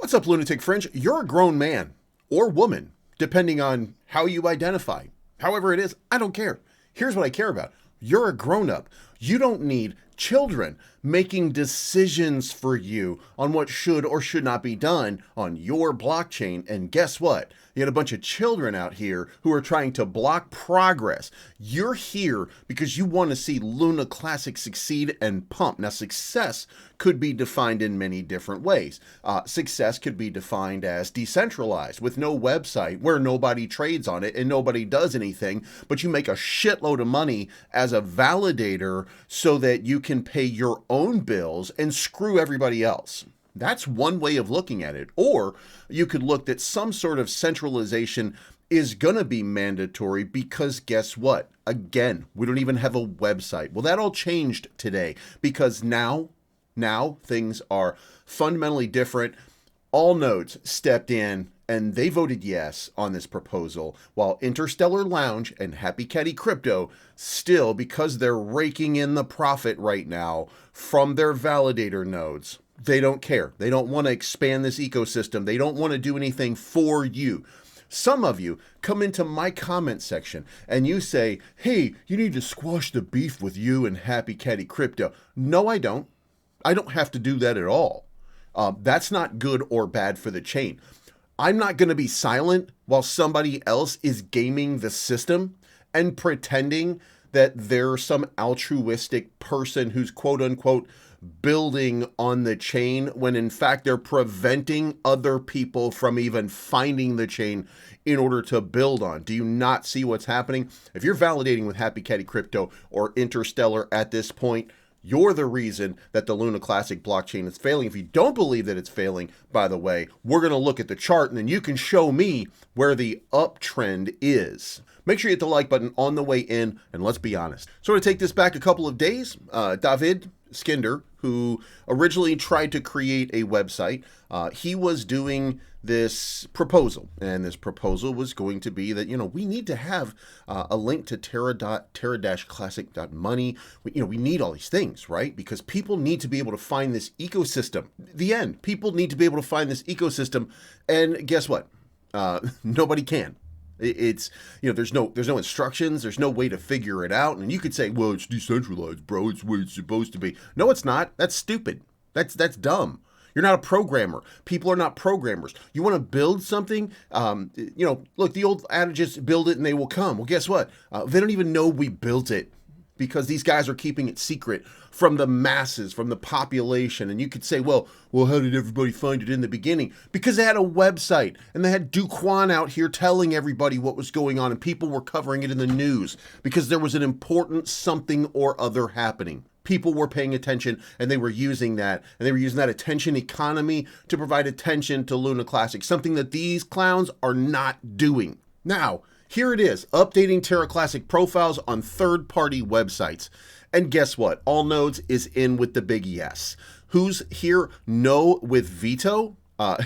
What's up, Lunatic Fringe? You're a grown man or woman, depending on how you identify. However it is, I don't care. Here's what I care about. You're a grown-up. You don't need children making decisions for you on what should or should not be done on your blockchain. And guess what? You had a bunch of children out here who are trying to block progress. You're here because you want to see Luna Classic succeed and pump. Now, success could be defined in many different ways. Success could be defined as decentralized with no website where nobody trades on it and nobody does anything, but you make a shitload of money as a validator so that you can pay your own bills and screw everybody else. That's one way of looking at it. Or you could look that some sort of centralization is going to be mandatory because guess what? Again, we don't even have a website. Well, that all changed today because now things are fundamentally different. All nodes stepped in and they voted yes on this proposal, while Interstellar Lounge and Happy Caddy Crypto still, because they're raking in the profit right now from their validator nodes, they don't care. They don't want to expand this ecosystem. They don't want to do anything for you. Some of you come into my comment section and you say, hey, you need to squash the beef with you and Happy Caddy Crypto. No, I don't. I don't have to do that at all. That's not good or bad for the chain. I'm not going to be silent while somebody else is gaming the system and pretending that they're some altruistic person who's quote unquote building on the chain when in fact they're preventing other people from even finding the chain in order to build on. Do you not see what's happening? If you're validating with Happy Caddy Crypto or Interstellar at this point, you're the reason that the Luna Classic blockchain is failing. If you don't believe that it's failing, by the way, we're going to look at the chart and then you can show me where the uptrend is. Make sure you hit the like button on the way in, and let's be honest. So to take this back a couple of days, David Skinder, who originally tried to create a website, he was doing this proposal, and this proposal was going to be that, we need to have a link to terra-classic.money. We need all these things, right? Because people need to be able to find this ecosystem. The end. People need to be able to find this ecosystem, and guess what? Nobody can. It's, there's no instructions. There's no way to figure it out. And you could say, well, it's decentralized, bro. It's where it's supposed to be. No, it's not. That's stupid. That's dumb. You're not a programmer. People are not programmers. You want to build something? Look, the old adage is build it and they will come. Well, guess what? They don't even know we built it because these guys are keeping it secret from the masses, from the population. And you could say, well, how did everybody find it in the beginning? Because they had a website and they had Duquan out here telling everybody what was going on and people were covering it in the news because there was an important something or other happening. People were paying attention and they were using that. And they were using that attention economy to provide attention to Luna Classic, something that these clowns are not doing. Now, here it is, updating Terra Classic profiles on third-party websites. And guess what? All nodes is in with the big yes. Who's here? No with veto?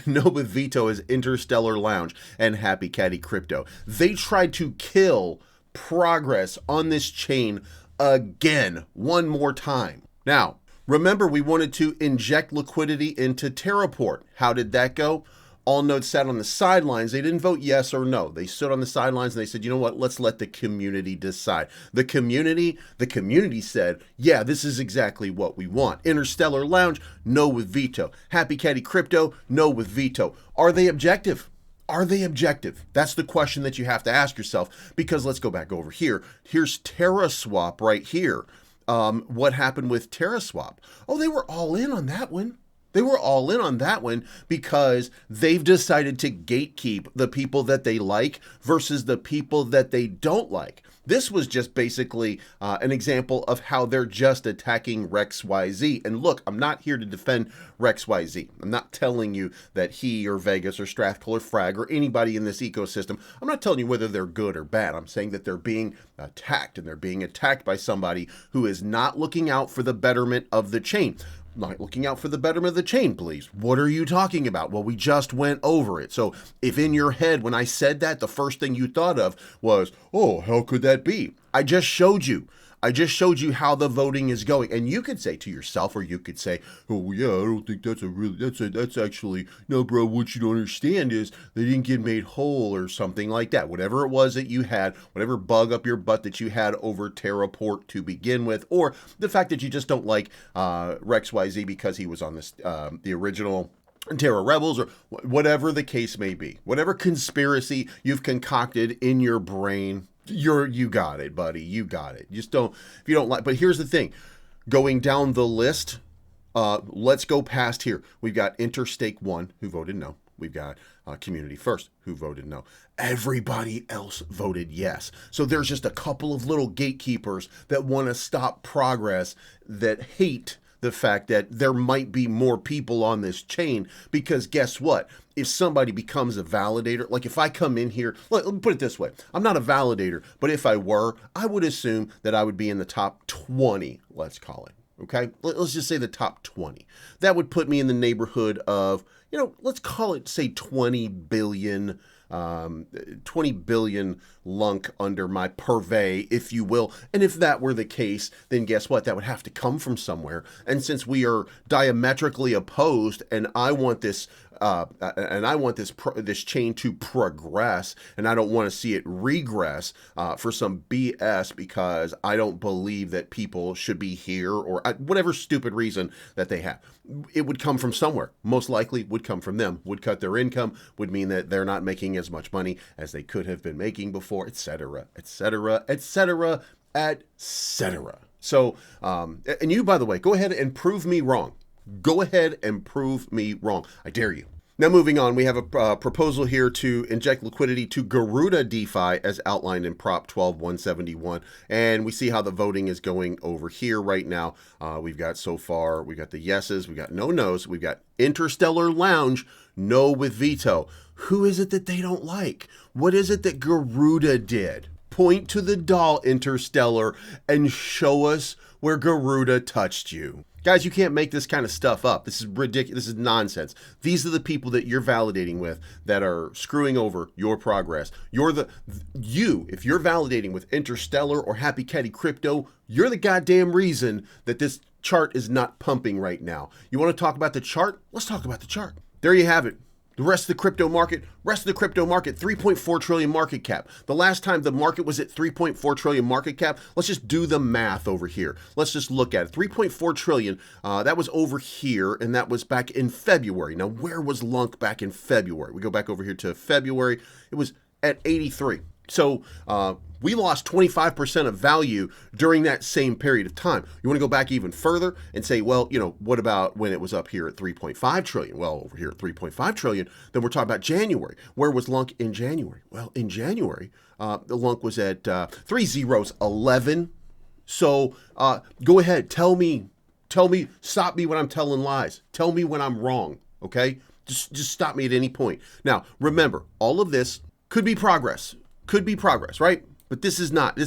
No with veto is Interstellar Lounge and Happy Caddy Crypto. They tried to kill progress on this chain again, one more time. Now, remember we wanted to inject liquidity into Terraport. How did that go? All nodes sat on the sidelines. They didn't vote yes or no. They stood on the sidelines and they said, you know what, let's let the community decide. The community said, yeah, this is exactly what we want. Interstellar Lounge, no with veto. Happy Caddy Crypto, no with veto. Are they objective? Are they objective? That's the question that you have to ask yourself, because let's go back over here. Here's TerraSwap right here. What happened with TerraSwap? Oh, they were all in on that one. They were all in on that one because they've decided to gatekeep the people that they like versus the people that they don't like. This was just basically an example of how they're just attacking RexYZ. And look, I'm not here to defend RexYZ. I'm not telling you that he or Vegas or Strathcole or Frag or anybody in this ecosystem, I'm not telling you whether they're good or bad. I'm saying that they're being attacked, and they're being attacked by somebody who is not looking out for the betterment of the chain. Not looking out for the betterment of the chain, please. What are you talking about? Well, we just went over it. So if in your head, when I said that, the first thing you thought of was, oh, how could that be? I just showed you. I just showed you how the voting is going. And you could say to yourself, or you could say, oh, yeah, I don't think that's actually, no, bro, what you don't understand is they didn't get made whole or something like that. Whatever it was that you had, whatever bug up your butt that you had over Terraport to begin with, or the fact that you just don't like RexYZ because he was on this, the original Terra Rebels, or whatever the case may be, whatever conspiracy you've concocted in your brain, you got it, buddy. You got it. Just don't, if you don't like, but here's the thing, going down the list, let's go past here. We've got Interstake 1 who voted no. We've got Community First who voted no. Everybody else voted yes. So there's just a couple of little gatekeepers that want to stop progress, that hate the fact that there might be more people on this chain, because guess what? If somebody becomes a validator, like if I come in here, let me put it this way, I'm not a validator, but if I were, I would assume that I would be in the top 20, let's call it, okay? Let's just say the top 20. That would put me in the neighborhood of, you know, let's call it, say 20 billion lunk under my purvey, if you will. And if that were the case, then guess what? That would have to come from somewhere. And since we are diametrically opposed, and I want this this chain to progress, and I don't want to see it regress for some BS, because I don't believe that people should be here, or whatever stupid reason that they have. It would come from somewhere. Most likely would come from them, would cut their income, would mean that they're not making as much money as they could have been making before, etc., etc., etc., etc. So, and you, by the way, go ahead and prove me wrong. Go ahead and prove me wrong. I dare you. Now, moving on, we have a proposal here to inject liquidity to Garuda DeFi as outlined in Prop 12-171. And we see how the voting is going over here right now. We've got so far, we've got the yeses, we've got no nos, we've got Interstellar Lounge, no with veto. Who is it that they don't like? What is it that Garuda did? Point to the doll, Interstellar, and show us where Garuda touched you. Guys, you can't make this kind of stuff up. This is ridiculous. This is nonsense. These are the people that you're validating with that are screwing over your progress. If you're validating with Interstellar or Happy Caddy Crypto, you're the goddamn reason that this chart is not pumping right now. You want to talk about the chart? Let's talk about the chart. There you have it. The rest of the crypto market, 3.4 trillion market cap. The last time the market was at 3.4 trillion market cap, let's just do the math over here. Let's just look at it. 3.4 trillion, that was over here, and that was back in February. Now, where was Lunk back in February? We go back over here to February. It was at 83. So we lost 25% of value during that same period of time. You want to go back even further and say, well, you know, what about when it was up here at 3.5 trillion? Well, over here at 3.5 trillion, then we're talking about January. Where was Lunk in January? Well, in January, the Lunk was at 11. So go ahead, tell me, stop me when I'm telling lies. Tell me when I'm wrong, okay? Just stop me at any point. Now, remember, all of this could be progress. Could be progress, right? But this is not.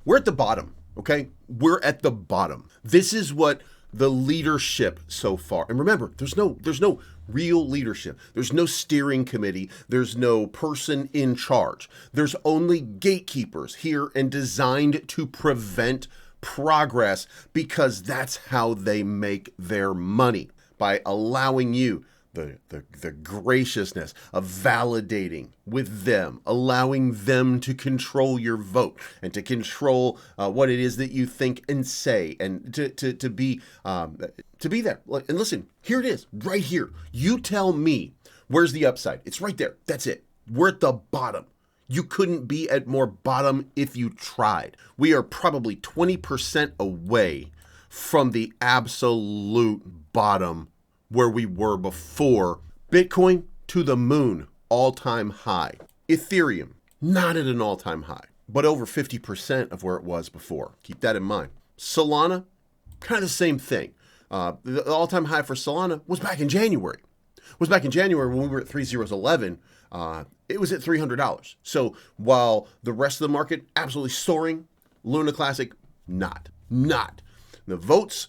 We're at the bottom, okay? We're at the bottom. This is what the leadership so far. And remember, there's no real leadership. There's no steering committee. There's no person in charge. There's only gatekeepers here and designed to prevent progress, because that's how they make their money, by allowing you the graciousness of validating with them, allowing them to control your vote and to control what it is that you think and say, and to be there. And listen, here it is, right here. You tell me, where's the upside? It's right there. That's it. We're at the bottom. You couldn't be at more bottom if you tried. We are probably 20% away from the absolute bottom where we were before. Bitcoin to the moon, all-time high. Ethereum, not at an all-time high, but over 50% of where it was before. Keep that in mind. Solana, kind of the same thing. The all-time high for Solana was back in January. When we were at 3011. It was at $300. So while the rest of the market absolutely soaring, Luna Classic, not. The votes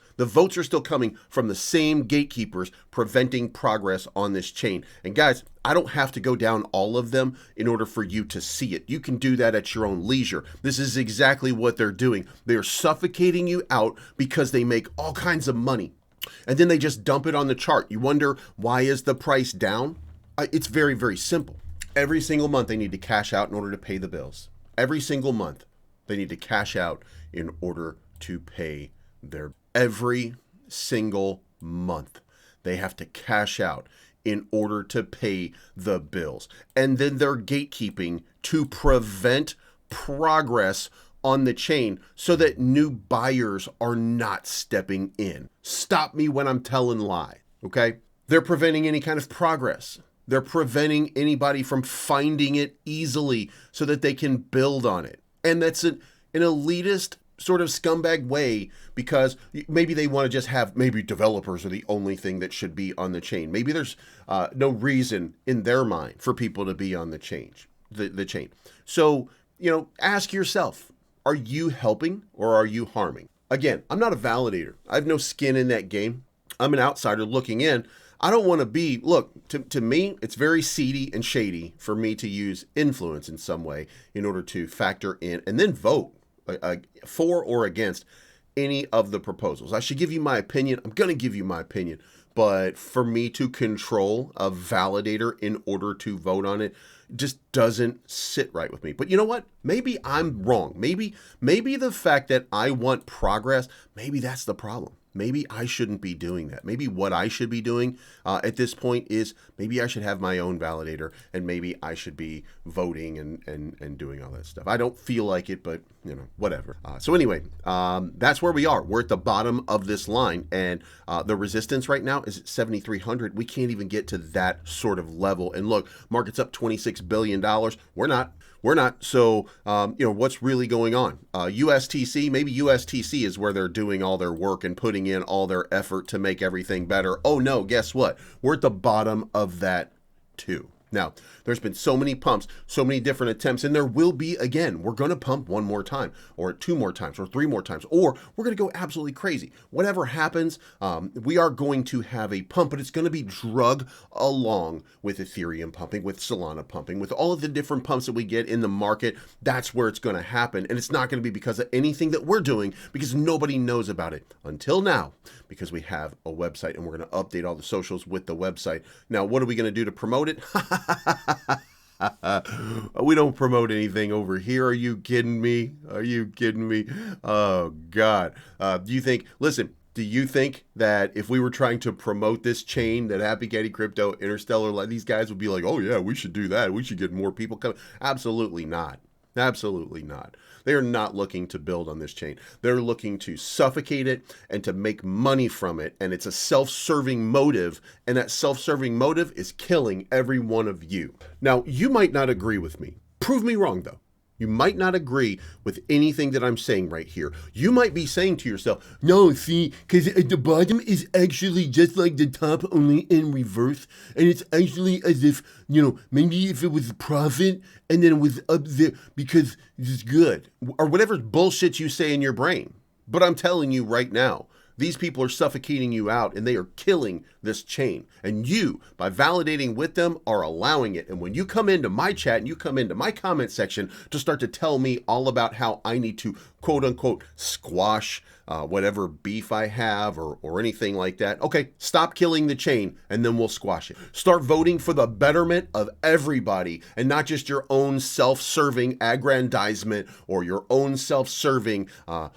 are still coming from the same gatekeepers preventing progress on this chain. And guys, I don't have to go down all of them in order for you to see it. You can do that at your own leisure. This is exactly what they're doing. They're suffocating you out because they make all kinds of money. And then they just dump it on the chart. You wonder, why is the price down? It's very, very simple. Every single month they need to cash out in order to pay the bills. Every single month they need to cash out in order to pay their... Every single month they have to cash out in order to pay the bills. And then they're gatekeeping to prevent progress on the chain so that new buyers are not stepping in. Stop me when I'm telling lie, okay? They're preventing any kind of progress. They're preventing anybody from finding it easily so that they can build on it. And that's an elitist sort of scumbag way, because maybe they want to just have, maybe developers are the only thing that should be on the chain. Maybe there's no reason in their mind for people to be on the chain. So, ask yourself, are you helping or are you harming? Again, I'm not a validator. I have no skin in that game. I'm an outsider looking in. I don't want to be, look, to me, it's very seedy and shady for me to use influence in some way in order to factor in and then vote for or against any of the proposals. I should give you my opinion. I'm going to give you my opinion. But for me to control a validator in order to vote on it just doesn't sit right with me. But you know what? Maybe I'm wrong. Maybe the fact that I want progress, maybe that's the problem. Maybe I shouldn't be doing that. Maybe what I should be doing at this point is maybe I should have my own validator and maybe I should be voting and doing all that stuff. I don't feel like it, but whatever. So anyway, that's where we are. We're at the bottom of this line, and the resistance right now is at 7,300. We can't even get to that sort of level. And look, market's up $26 billion. We're not. So, what's really going on? USTC, maybe USTC is where they're doing all their work and putting in all their effort to make everything better. Oh no, guess what? We're at the bottom of that too. Now, there's been so many pumps, so many different attempts, and there will be again. We're going to pump one more time, or two more times, or three more times, or we're going to go absolutely crazy. Whatever happens, we are going to have a pump, but it's going to be drug along with Ethereum pumping, with Solana pumping, with all of the different pumps that we get in the market. That's where it's going to happen, and it's not going to be because of anything that we're doing, because nobody knows about it until now, because we have a website, and we're going to update all the socials with the website. Now, what are we going to do to promote it? We don't promote anything over here. Are you kidding me? Oh God. Do you think that if we were trying to promote this chain, that Happy Caddy Crypto, Interstellar, these guys would be like, oh yeah, we should do that. We should get more people coming. Absolutely not. Absolutely not. They are not looking to build on this chain. They're looking to suffocate it and to make money from it. And it's a self-serving motive. And that self-serving motive is killing every one of you. Now, you might not agree with me. Prove me wrong, though. You might not agree with anything that I'm saying right here. You might be saying to yourself, no, see, because the bottom is actually just like the top, only in reverse. And it's actually as if, maybe if it was profit and then it was up there because it's good. Or whatever bullshit you say in your brain. But I'm telling you right now, these people are suffocating you out and they are killing this chain. And you, by validating with them, are allowing it. And when you come into my chat and you come into my comment section to start to tell me all about how I need to quote unquote squash whatever beef I have or anything like that. Okay, stop killing the chain and then we'll squash it. Start voting for the betterment of everybody and not just your own self-serving aggrandizement or your own self-serving,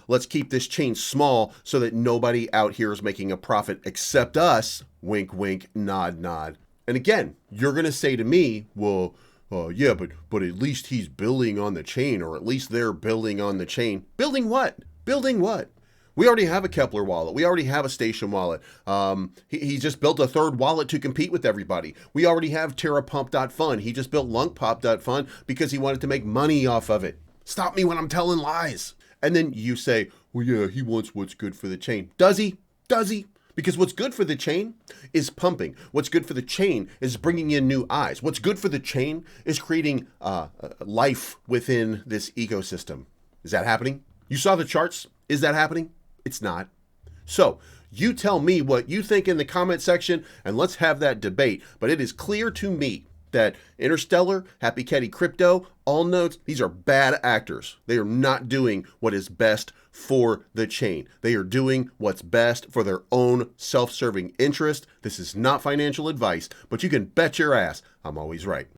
let's keep this chain small so that nobody out here is making a profit except us. Wink, wink, nod, nod. And again, you're going to say to me, well, yeah, but at least he's building on the chain, or at least they're building on the chain. Building what? Building what? We already have a Kepler wallet. We already have a Station wallet. He just built a third wallet to compete with everybody. We already have TerraPump.fun. He just built LunkPop.fun because he wanted to make money off of it. Stop me when I'm telling lies. And then you say, well, yeah, he wants what's good for the chain. Does he? Does he? Because what's good for the chain is pumping. What's good for the chain is bringing in new eyes. What's good for the chain is creating life within this ecosystem. Is that happening? You saw the charts. Is that happening? It's not. So you tell me what you think in the comment section, and let's have that debate. But it is clear to me that Interstellar, Happy Caddy Crypto, All Notes, these are bad actors. They are not doing what is best for the chain. They are doing what's best for their own self-serving interest. This is not financial advice, but you can bet your ass I'm always right.